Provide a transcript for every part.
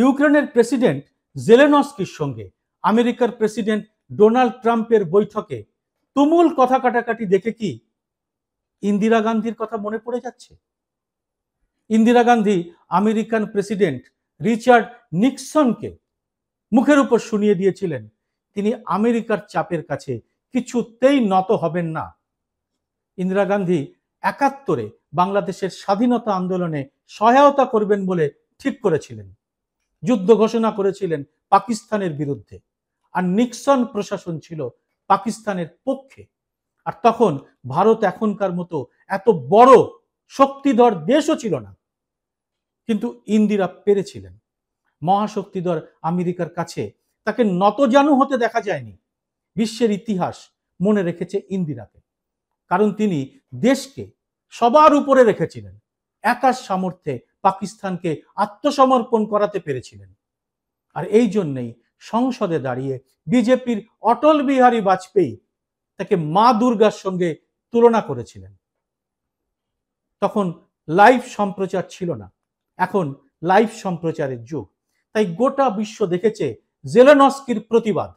ইউক্রেনের প্রেসিডেন্ট জেলেনস্কির সঙ্গে আমেরিকার প্রেসিডেন্ট ডোনাল্ড ট্রাম্পের বৈঠকে তুমুল কথা কাটাকাটি দেখে কি ইন্দিরা গান্ধীর কথা মনে পড়ে যাচ্ছে? Indira Gandhi American president Richard নিক্সনকে মুখের উপর শুনিয়ে দিয়েছিলেন তিনি আমেরিকার চাপের কাছে কিছুতেই নত হবেন না। ইন্দিরা গান্ধী ৭১-এ বাংলাদেশের স্বাধীনতা আন্দোলনে সহায়তা করবেন বলে ঠিক করেছিলেন, যুদ্ধ ঘোষণা করেছিলেন পাকিস্তানের বিরুদ্ধে, আর নিক্সন প্রশাসন ছিল পাকিস্তানের পক্ষে। আর তখন ভারত এখনকার মতো এত বড় শক্তিধর দেশও ছিল না, কিন্তু ইন্দিরা পেরেছিলেন। মহাশক্তিধর আমেরিকার কাছে তাকে নতজানু হতে দেখা যায়নি। বিশ্বের ইতিহাস মনে রেখেছে ইন্দিরাকে, কারণ তিনি দেশকে সবার উপরে রেখেছিলেন। একার সামর্থ্যে পাকিস্তানকে আত্মসমর্পণ করাতে পেরেছিলেন। আর এই জন্যই সংসদে দাঁড়িয়ে বিজেপির অটল বিহারী বাজপেয়ী তাকে মা দুর্গার সঙ্গে তুলনা করেছিলেন। তখন লাইভ সম্প্রচার ছিল না, এখন লাইভ সম্প্রচারের যুগ, তাই গোটা বিশ্ব দেখেছে জেলেনস্কির প্রতিবাদ।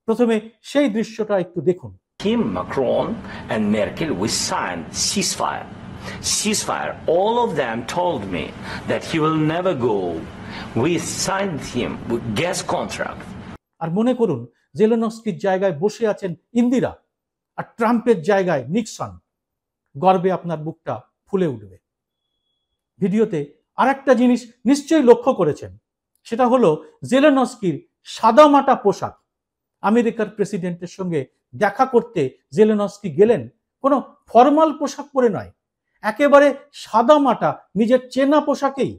প্রথমে সেই দৃশ্যটা একটু দেখুন। Him, Macron and Merkel, we signed ceasefire. All of them told me that he will never go. We signed him with gas contract. আর মনে করুন জেলেনস্কির জায়গায় বসে আছেন ইন্দিরা, আর ট্রাম্পের জায়গায় নিক্সন। গর্বে আপনার বুকটা ফুলে উঠবে। ভিডিওতে আরেকটা জিনিস নিশ্চয়ই লক্ষ্য করেছেন, সেটা হলো জেলেনস্কির সাদামাটা পোশাক। আমেরিকার প্রেসিডেন্টের সঙ্গে দেখা করতে জেলেনস্কি গেলেন কোনো ফর্মাল পোশাক পরে নয়, একেবারে সাদামাটা নিজের চেনা পোশাকেই।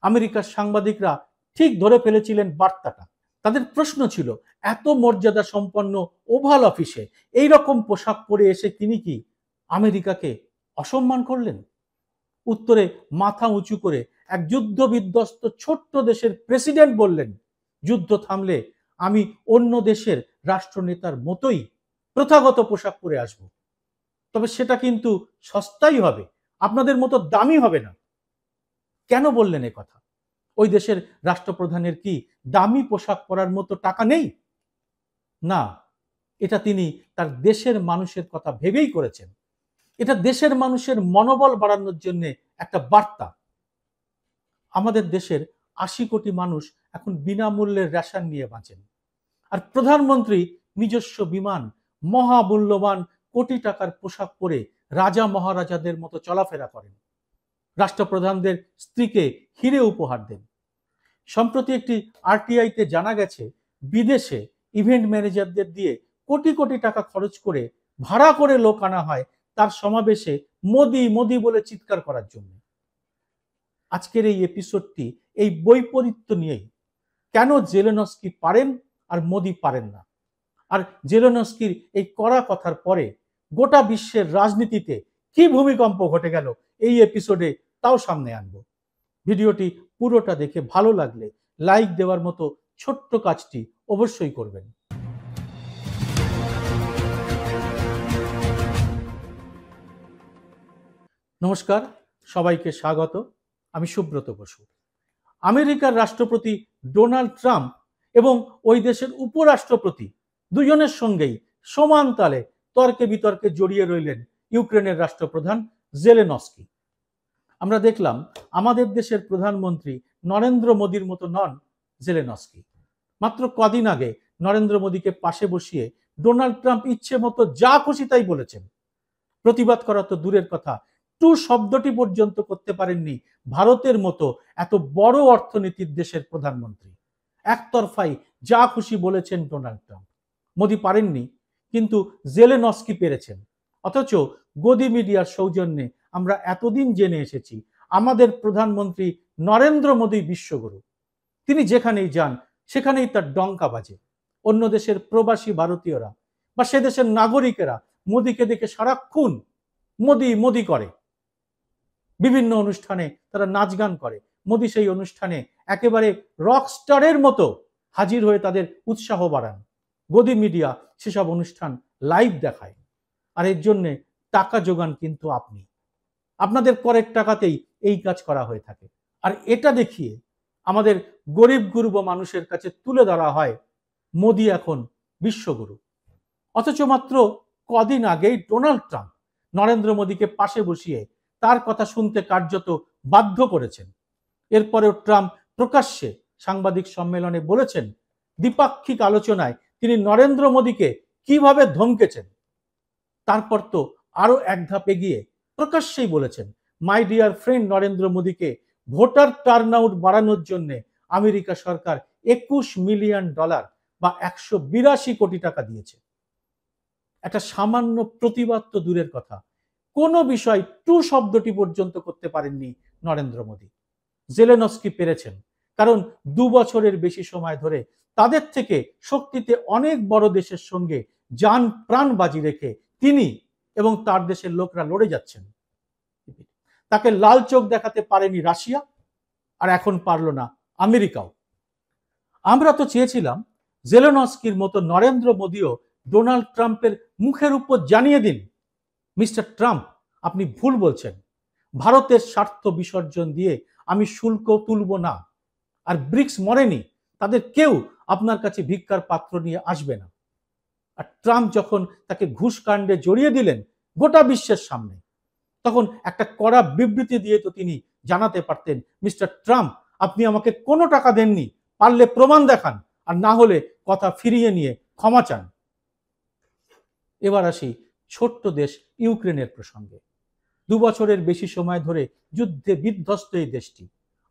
আমেরিকার সাংবাদিকরা ঠিক ধরে ফেলেছিলেন বার্তাটা। তাদের প্রশ্ন ছিল, এত মর্যাদা সম্পন্ন ওভাল অফিসে এই রকম পোশাক পরে এসে তিনি কি আমেরিকাকে অসম্মান করলেন? উত্তরে মাথা উঁচু করে এক যুদ্ধ বিধ্বস্ত ছোট্ট দেশের প্রেসিডেন্ট বললেন, যুদ্ধ থামলে আমি অন্য দেশের রাষ্ট্রনেতার মতোই প্রথাগত পোশাক পরে আসব, তবে সেটা কিন্তু সস্তাই হবে, আপনাদের মতো দামি হবে না। কেন বললেন এ কথা? ওই দেশের রাষ্ট্রপ্রধানের কি দামি পোশাক পরার মতো টাকা নেই? না, এটা তিনি তার দেশের মানুষের কথা ভেবেই করেছেন। এটা দেশের মানুষের মনোবল বাড়ানোর জন্য একটা বার্তা। আমাদের দেশের ৮০ কোটি মানুষ এখন বিনামূল্যের রেশন নিয়ে বাঁচেন, আর প্রধানমন্ত্রী নিজস্ব বিমান, মহামূল্যবান কোটি টাকার পোশাক পরে রাজা মহারাজাদের মতো চলাফেরা করেন। রাষ্ট্রপ্রধানদের স্ত্রীকে হিরে উপহার দেন। সম্প্রতি একটি আরটিআইতে জানা গেছে, বিদেশে ইভেন্ট ম্যানেজারদের দিয়ে কোটি কোটি টাকা খরচ করে ভাড়া করে লোক আনা হয় তার সমাবেশে মোদি মোদি বলে চিৎকার করার জন্য। আজকের এই এপিসোডটি এই বৈপরীত্য নিয়েই, কেন জেলেনস্কি পারেন আর মোদি পারেন না, আর জেলেনস্কির এই কড়া কথার পরে গোটা বিশ্বের রাজনীতিতে কি ভূমিকম্প ঘটে গেল এই এপিসোডে তাও সামনে আনবো। ভিডিওটি পুরোটা দেখে ভালো লাগলে লাইক দেওয়ার মতো ছোট্ট কাজটি অবশ্যই করবেন। নমস্কার, সবাইকে স্বাগত। আমি সুব্রত বসু। আমেরিকার রাষ্ট্রপতি ডোনাল্ড ট্রাম্প এবং ওই দেশের উপরাষ্ট্রপতি দুজনের সঙ্গেই সমান তালে তর্কে বিতর্কে জড়িয়ে রইলেন ইউক্রেনের রাষ্ট্রপ্রধান জেলেনস্কি। আমরা দেখলাম আমাদের দেশের প্রধানমন্ত্রী নরেন্দ্র মোদীর মতো নন জেলেনস্কি। মাত্র কদিন আগে নরেন্দ্র মোদীকে পাশে বসিয়ে ডোনাল্ড ট্রাম্প ইচ্ছে মতো যা খুশি তাই বলেছেন। প্রতিবাদ করা তো দূরের কথা, টু শব্দটি পর্যন্ত করতে পারেননি ভারতের মতো এত বড় অর্থনীতির দেশের প্রধানমন্ত্রী। একতরফাই যা খুশি বলেছেন ডোনাল্ড ট্রাম্প। মোদী পারেননি, কিন্তু জেলেনস্কি পেরেছেন। অথচ গদি মিডিয়ার সৌজন্যে আমরা এতদিন জেনে এসেছি আমাদের প্রধানমন্ত্রী নরেন্দ্র মোদী বিশ্বগুরু। তিনি যেখানেই যান সেখানেই তার ডঙ্কা বাজে। অন্য দেশের প্রবাসী ভারতীয়রা বা সে দেশের নাগরিকেরা মোদীকে দেখে সারাক্ষণ মোদী মোদী করে। বিভিন্ন অনুষ্ঠানে তারা নাচ গান করে। মোদী সেই অনুষ্ঠানে একেবারে রকস্টারের মতো হাজির হয়ে তাদের উৎসাহ বাড়ান। গদি মিডিয়া সেসব অনুষ্ঠান লাইভ দেখায়, আর এর জন্য টাকা যোগান কিন্তু আপনি। আপনাদের করের টাকাতেই এই কাজ করা হয়ে থাকে। আর এটা দেখিয়ে আমাদের গরিব গুরুব মানুষের কাছে তুলে ধরা হয় মোদি এখন বিশ্বগুরু। অথচ মাত্র কদিন আগেই ডোনাল্ড ট্রাম্প নরেন্দ্র মোদীকে পাশে বসিয়ে তার কথা শুনতে কার্যত বাধ্য করেছেন। এরপরেও ট্রাম্প প্রকাশ্যে সাংবাদিক সম্মেলনে বলেছেন দ্বিপাক্ষিক আলোচনায় তিনি নরেন্দ্র মোদীকে কিভাবে ধমকেছেন। তারপর তো আরো এক ধাপ এগিয়ে প্রকাশ্যেই বলেছেন মাই ডিয়ার ফ্রেন্ড নরেন্দ্র মোদীকে ভোটার টার্ন আউট বাড়ানোর জন্য আমেরিকা সরকার $21 মিলিয়ন বা 182 কোটি টাকা দিয়েছে। একটা সামান্য প্রতিবাদ তো দূরের কথা, কোনো বিষয় টু শব্দটি পর্যন্ত করতে পারেননি নরেন্দ্র মোদী। জেলেনস্কি পেরেছেন, কারণ 2 বছরের বেশি সময় ধরে তাদের থেকে শক্তিতে অনেক বড় দেশের সঙ্গে জান প্রাণ বাজি রেখে তিনি এবং তার দেশের লোকরা লড়ে যাচ্ছেন। তাকে লাল চোখ দেখাতে পারেনি রাশিয়া, আর এখন পারল না আমেরিকাও। আমরা তো চেয়েছিলাম জেলেনস্কির মতো নরেন্দ্র মোদীও ডোনাল্ড ট্রাম্পের মুখের উপর জানিয়ে দিন, মিস্টার ট্রাম্প আপনি ভুল বলছেন, ভারতের স্বার্থ বিসর্জন দিয়ে আমি শুল্ক তুলব না, আর ব্রিক্স মরেনি, তাদের কেউ আপনার কাছে ভিক্ষার পাত্র নিয়ে আসবে না। আর ট্রাম্প যখন তাকে ঘুষ কাণ্ডে জড়িয়ে দিলেন গোটা বিশ্বের সামনে, তখন একটা কড়া বিবৃতি দিয়ে তো তিনি জানাতে পারতেন মিস্টার ট্রাম্প আপনি আমাকে কোনো টাকা দেননি, পারলে প্রমাণ দেখান, আর না হলে কথা ফিরিয়ে নিয়ে ক্ষমা চান। এবার আসি ছোট্ট দেশ ইউক্রেনের প্রসঙ্গে। 2 বছরের বেশি সময় ধরে যুদ্ধে বিধ্বস্ত এই দেশটি,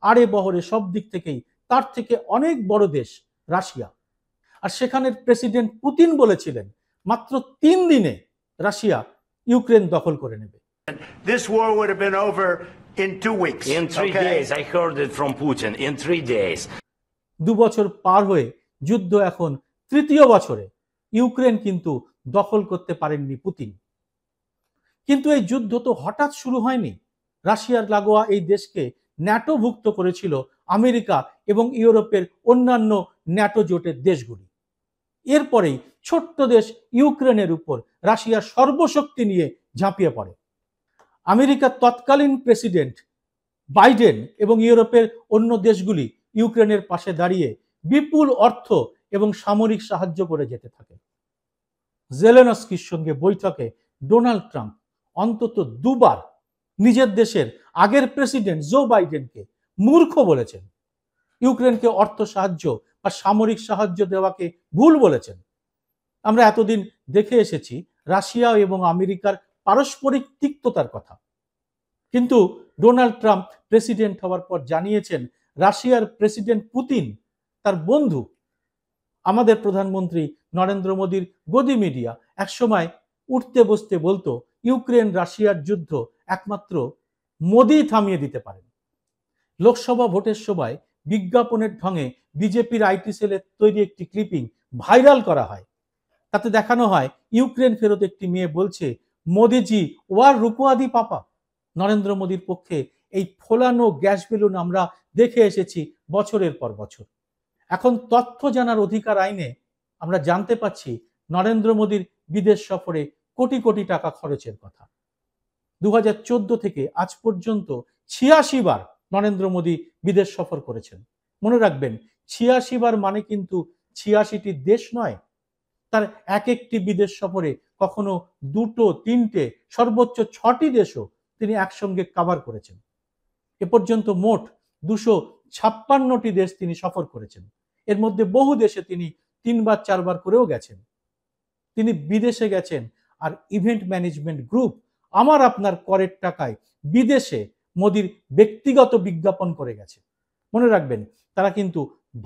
আড়ে বহরে সব দিক থেকেই তার থেকে অনেক বড় দেশ রাশিয়া। আর সেখানের প্রেসিডেন্ট পুতিন বলেছিলেন মাত্র 3 দিনে রাশিয়া ইউক্রেন দখল করে নেবে। This war would have been over in 2 weeks. In 3 days, I heard it from Putin. In 3 days. 2 বছর পার হয়ে যুদ্ধ এখন 3য় বছরে ইউক্রেন কিন্তু দখল করতে পারেননি পুতিন। কিন্তু এই যুদ্ধ তো হঠাৎ শুরু হয়নি। রাশিয়ার লাগোয়া এই দেশকে ন্যাটোভুক্ত করেছিল আমেরিকা এবং ইউরোপের অন্যান্য ন্যাটো জোটের দেশগুলি। এরপরেই ছোট্ট দেশ ইউক্রেনের উপর রাশিয়ার সর্বশক্তি নিয়ে ঝাঁপিয়ে পড়ে। আমেরিকার তৎকালীন প্রেসিডেন্ট বাইডেন এবং ইউরোপের অন্য দেশগুলি ইউক্রেনের পাশে দাঁড়িয়ে বিপুল অর্থ এবং সামরিক সাহায্য করে যেতে থাকে। জেলেনস্কির সঙ্গে বৈঠকে ডোনাল্ড ট্রাম্প অন্তত 2 বার নিজের দেশের আগের প্রেসিডেন্ট জো বাইডেনকে মূর্খ বলেছেন, ইউক্রেনকে অর্থ সাহায্য বা সামরিক সাহায্য দেওয়াকে ভুল বলেছেন। আমরা এতদিন দেখে এসেছি রাশিয়া এবং আমেরিকার পারস্পরিক তিক্ততার কথা, কিন্তু ডোনাল্ড ট্রাম্প প্রেসিডেন্ট হওয়ার পর জানিয়েছেন রাশিয়ার প্রেসিডেন্ট পুতিন তার বন্ধু। আমাদের প্রধানমন্ত্রী নরেন্দ্র মোদীর গদি মিডিয়া একসময় উঠতে বসতে বলতো ইউক্রেন রাশিয়ার যুদ্ধ একমাত্র মোদি থামিয়ে দিতে পারেন। লোকসভা ভোটের সময় বিজ্ঞাপনের ঢঙে বিজেপির আইটি সেলের তৈরি একটি ক্লিপিং ভাইরাল করা হয়। তাতে দেখানো হয় ইউক্রেন ফেরত একটি মেয়ে বলছে মোদিজি ওয়ার রুকুয়াদি পাপা। নরেন্দ্র মোদীর পক্ষে এই ফোলানো গ্যাস বেলুন আমরা দেখে এসেছি বছরের পর বছর। এখন তথ্য জানার অধিকার আইনে আমরা জানতে পাচ্ছি নরেন্দ্র মোদীর বিদেশ সফরে কোটি কোটি টাকা খরচের কথা। 2014 থেকে আজ পর্যন্ত 86 বার নরেন্দ্র মোদী বিদেশ সফর করেছেন। মনে রাখবেন 86 বার মানে কিন্তু 86টি দেশ নয়। তার এক একটি বিদেশ সফরে কখনো 2, 3, সর্বোচ্চ 6টি দেশও তিনি একসঙ্গে কভার করেছেন। এ পর্যন্ত মোট 256টি দেশ তিনি সফর করেছেন। এর মধ্যে বহু দেশে তিনি 3 বার 4 বার করেও গেছেন। তিনি বিদেশে গেছেন আর ইভেন্ট ম্যানেজমেন্ট গ্রুপ আমার আপনার করের টাকায় বিদেশে মোদির ব্যক্তিগত বিজ্ঞাপন করে গেছে। মনে রাখবেন তারা কিন্তু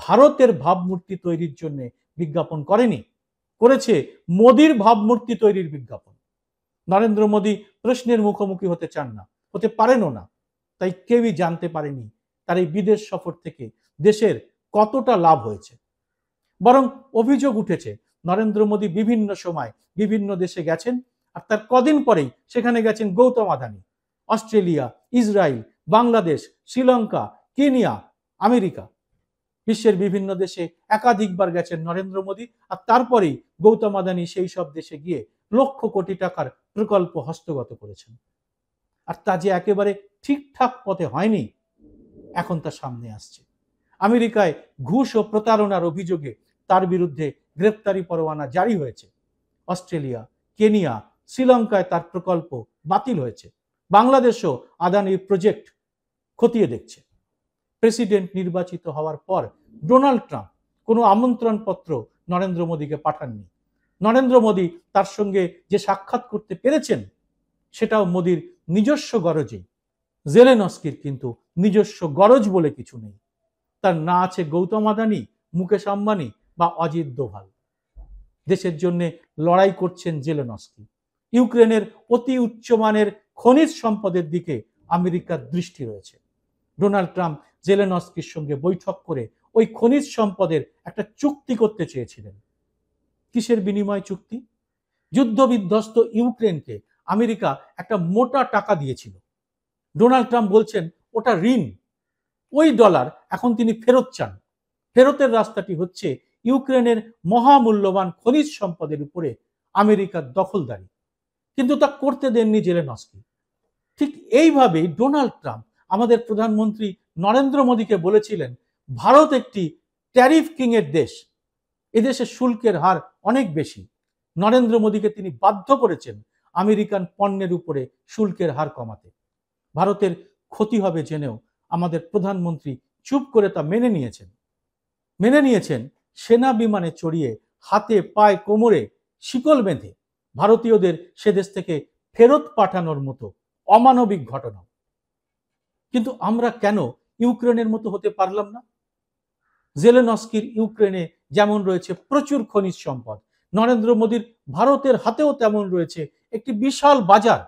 ভারতের ভাবমূর্তি তৈরির জন্য বিজ্ঞাপন করেনি, করেছে মোদির ভাবমূর্তি তৈরির বিজ্ঞাপন। নরেন্দ্র মোদী প্রশ্নের মুখোমুখি হতে চান না, হতে পারেনও না, তাই কেউই জানতে পারেনি তার এই বিদেশ সফর থেকে দেশের কতটা লাভ হয়েছে। বরং অভিযোগ উঠেছে নরেন্দ্র মোদী বিভিন্ন সময় বিভিন্ন দেশে গেছেন, আর তার কদিন পরেই সেখানে গেছেন Gautam Adani. Australia, Israel, Bangladesh, Sri Lanka, Kenya, America, বিশ্বের বিভিন্ন দেশে একাধিকবার গেছেন নরেন্দ্র মোদী। আর তারপরেই গৌতম আদানি সেই সব দেশে গিয়ে লক্ষ কোটি টাকার প্রকল্প হস্তগত করেছেন। আর তা যে একেবারে ঠিকঠাক পথে হয়নি, এখন তা সামনে আসছে। আমেরিকায় ঘুষ ও প্রতারণার অভিযোগে তার বিরুদ্ধে গ্রেপ্তারি পরোয়ানা জারি হয়েছে। অস্ট্রেলিয়া, কেনিয়া, শ্রীলঙ্কায় তার প্রকল্প বাতিল হয়েছে। বাংলাদেশও আদানির প্রজেক্ট খতিয়ে দেখছে। প্রেসিডেন্ট নির্বাচিত হওয়ার পর ডোনাল্ড ট্রাম্প কোনো আমন্ত্রণ পত্র নরেন্দ্র মোদীকে পাঠাননি। নরেন্দ্র মোদী তার সঙ্গে যে সাক্ষাৎ করতে পেরেছেন সেটাও মোদীর নিজস্ব গরজেই। জেলেনস্কির কিন্তু নিজস্ব গরজ বলে কিছু নেই। তার না আছে গৌতম আদানি, মুকেশ আম্বানি বা অজিত দোভাল। দেশের জন্য লড়াই করছেন জেলেনস্কি। ইউক্রেনের অতি উচ্চমানের খনিজ সম্পদের দিকে আমেরিকার দৃষ্টি রয়েছে। ডোনাল্ড ট্রাম্প জেলেনস্কির সঙ্গে বৈঠক করে ওই খনিজ সম্পদের একটা চুক্তি করতে চেয়েছিলেন। কিসের বিনিময় চুক্তি? যুদ্ধ বিধ্বস্ত ইউক্রেনকে আমেরিকা একটা মোটা টাকা দিয়েছিল। ডোনাল্ড ট্রাম্প বলছেন ওটা ঋণ, ওই ডলার এখন তিনি ফেরত চান। ফেরতের রাস্তাটি হচ্ছে ইউক্রেনের মহামূল্যবান খনিজ সম্পদের উপরে আমেরিকার দখলদারি। কিন্তু তা করতে দেননি জেলেনস্কি। ঠিক এইভাবেই ডোনাল্ড ট্রাম্প আমাদের প্রধানমন্ত্রী নরেন্দ্র মোদীকে বলেছিলেন ভারত একটি ট্যারিফ কিং এর দেশ, এদেশে শুল্কের হার অনেক বেশি। নরেন্দ্র মোদীকে তিনি বাধ্য করেছেন আমেরিকান পণ্যের উপরে শুল্কের হার কমাতে। ভারতের ক্ষতি হবে জেনেও আমাদের প্রধানমন্ত্রী চুপ করে তা মেনে নিয়েছেন। সেনা বিমানে চড়িয়ে হাতে পায়ে কোমরে শিকল বেঁধে ভারতীয়দের সে দেশ থেকে ফেরত পাঠানোর মতো অমানবিক ঘটনা। কিন্তু আমরা কেন ইউক্রেনের মতো হতে পারলাম না? জেলেনস্কির ইউক্রেনে যেমন রয়েছে প্রচুর খনিজ সম্পদ, নরেন্দ্র মোদীর ভারতের হাতেও তেমন রয়েছে একটি বিশাল বাজার।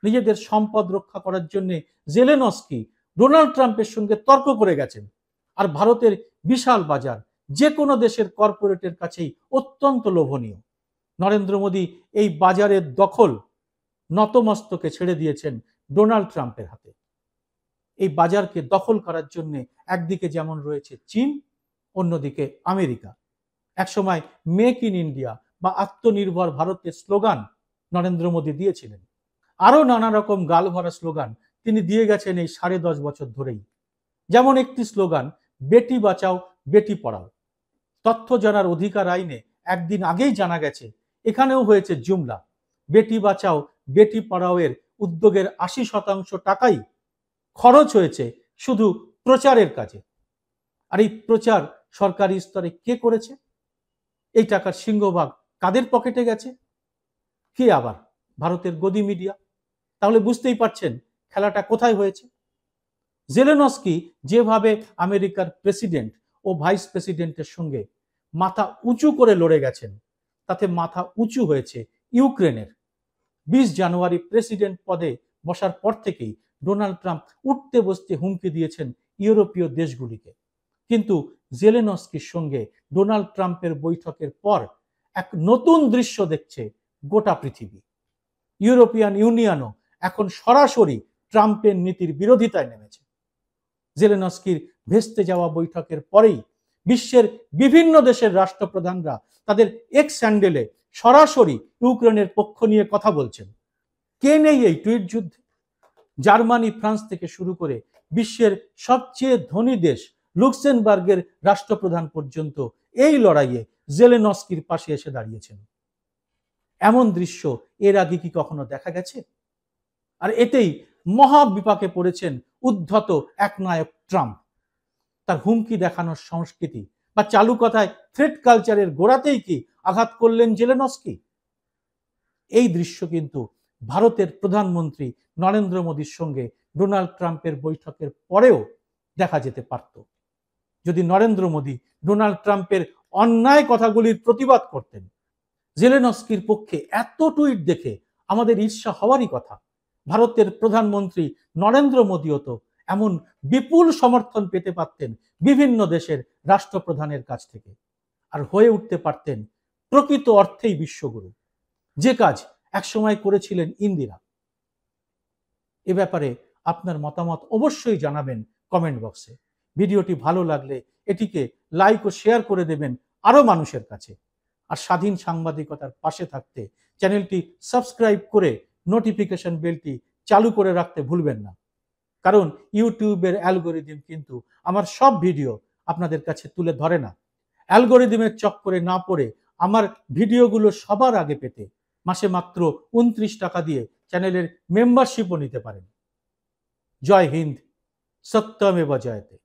নিজেদের সম্পদ রক্ষা করার জন্য জেলেনস্কি ডোনাল্ড ট্রাম্পের সঙ্গে তর্ক করে গেছেন। আর ভারতের বিশাল বাজার যে কোনো দেশের কর্পোরেটের কাছেই অত্যন্ত লোভনীয়। নরেন্দ্র মোদী এই বাজারের দখল নতমস্তকে ছেড়ে দিয়েছেন ডোনাল্ড ট্রাম্পের হাতে। এই বাজারকে দখল করার জন্য একদিকে যেমন রয়েছে চীন, অন্যদিকে আমেরিকা। একসময় মেক ইন ইন্ডিয়া বা আত্মনির্ভর ভারতের স্লোগান নরেন্দ্র মোদী দিয়েছিলেন। আরো নানা রকম গালভরা স্লোগান তিনি দিয়ে গেছেন এই 10.5 বছর ধরেই। যেমন একটি স্লোগান বেটি বাঁচাও বেটি পড়াও। তথ্য জানার অধিকার আইনে একদিন আগেই জানা গেছে এখানেও হয়েছে জুমলা। বেটি বাঁচাও বেটি পড়াও এর উদ্যোগের 80% টাকাই খরচ হয়েছে শুধু প্রচারের কাজে। আর এই প্রচার সরকারি স্তরে কে করেছে? এই টাকার সিংহভাগ কাদের পকেটে গেছে? কে আবার? ভারতের গদি মিডিয়া। তাহলে বুঝতেই পারছেন খেলাটা কোথায় হয়েছে। জেলেনস্কি যেভাবে আমেরিকার প্রেসিডেন্ট ও ভাইস প্রেসিডেন্টের সঙ্গে মাথা উঁচু করে লড়ে গেছেন, তাতে মাথা উঁচু হয়েছে ইউক্রেনের। 20 জানুয়ারি প্রেসিডেন্ট পদে বসার পর থেকেই ডোনাল্ড ট্রাম্প উঠতে বসতে হুমকি দিয়েছেন ইউরোপীয় দেশগুলিকে। কিন্তু জেলেনস্কির সঙ্গে ডোনাল্ড ট্রাম্পের বৈঠকের পর এক নতুন দৃশ্য দেখছে গোটা পৃথিবী। ইউরোপিয়ান ইউনিয়নও এখন সরাসরি ট্রাম্পের নীতির বিরোধিতায় নেমেছে। জেলেনস্কির ভেস্তে যাওয়া বৈঠকের পরেই বিশ্বের বিভিন্ন দেশের রাষ্ট্রপ্রধানরা তাদের এক্স হ্যান্ডেলে সরাসরি ইউক্রেনের পক্ষ নিয়ে কথা বলছেন। কে নেই এই টুইট যুদ্ধে? জার্মানি, ফ্রান্স থেকে শুরু করে বিশ্বের সবচেয়ে ধনী দেশ লুক্সেমবার্গের রাষ্ট্রপ্রধান পর্যন্ত এই লড়াইয়ে জেলেনস্কির পাশে এসে দাঁড়িয়েছেন। এমন দৃশ্য এর আগে কি কখনো দেখা গেছে? আর এতেই মহা বিপাকে পড়েছেন উদ্ধত একনায়ক ট্রাম্প। তার হুমকি দেখানোর সংস্কৃতি বা চালু কথায় থ্রেট কালচারের গোড়াতেই কি আঘাত করলেন জেলেনস্কি? এই দৃশ্য কিন্তু ভারতের প্রধানমন্ত্রী নরেন্দ্র মোদীর সঙ্গে ডোনাল্ড ট্রাম্পের বৈঠকের পরেও দেখা যেতে পারত, যদি নরেন্দ্র মোদী ডোনাল্ড ট্রাম্পের অন্যায় কথাগুলির প্রতিবাদ করতেন। জেলেনস্কির পক্ষে এত টুইট দেখে আমাদের ঈর্ষা হওয়ারই কথা। ভারতের প্রধানমন্ত্রী নরেন্দ্র মোদীও তো এমন বিপুল সমর্থন পেতে পারতেন বিভিন্ন দেশের রাষ্ট্রপ্রধানের কাছ থেকে, আর হয়ে উঠতে পারতেন প্রকৃত অর্থেই বিশ্বগুরু, যে কাজ একসময় করেছিলেন ইন্দিরা। এ ব্যাপারে আপনার মতামত অবশ্যই জানাবেন কমেন্ট বক্সে। ভিডিওটি ভালো লাগলে এটিকে লাইক ও শেয়ার করে দেবেন আরো মানুষের কাছে। আর স্বাধীন সাংবাদিকতার পাশে থাকতে চ্যানেলটি সাবস্ক্রাইব করে নোটিফিকেশন বেলটি চালু করে রাখতে ভুলবেন না, কারণ ইউটিউবের অ্যালগোরিদম কিন্তু আমার সব ভিডিও আপনাদের কাছে তুলে ধরে না। অ্যালগোরিদমের চক্করে না পড়ে আমার ভিডিওগুলো সবার আগে পেতে মাসে মাত্র 29 টাকা দিয়ে চ্যানেলের মেম্বারশিপও নিতে পারেন। জয় হিন্দ, সত্যমেব জয়তে।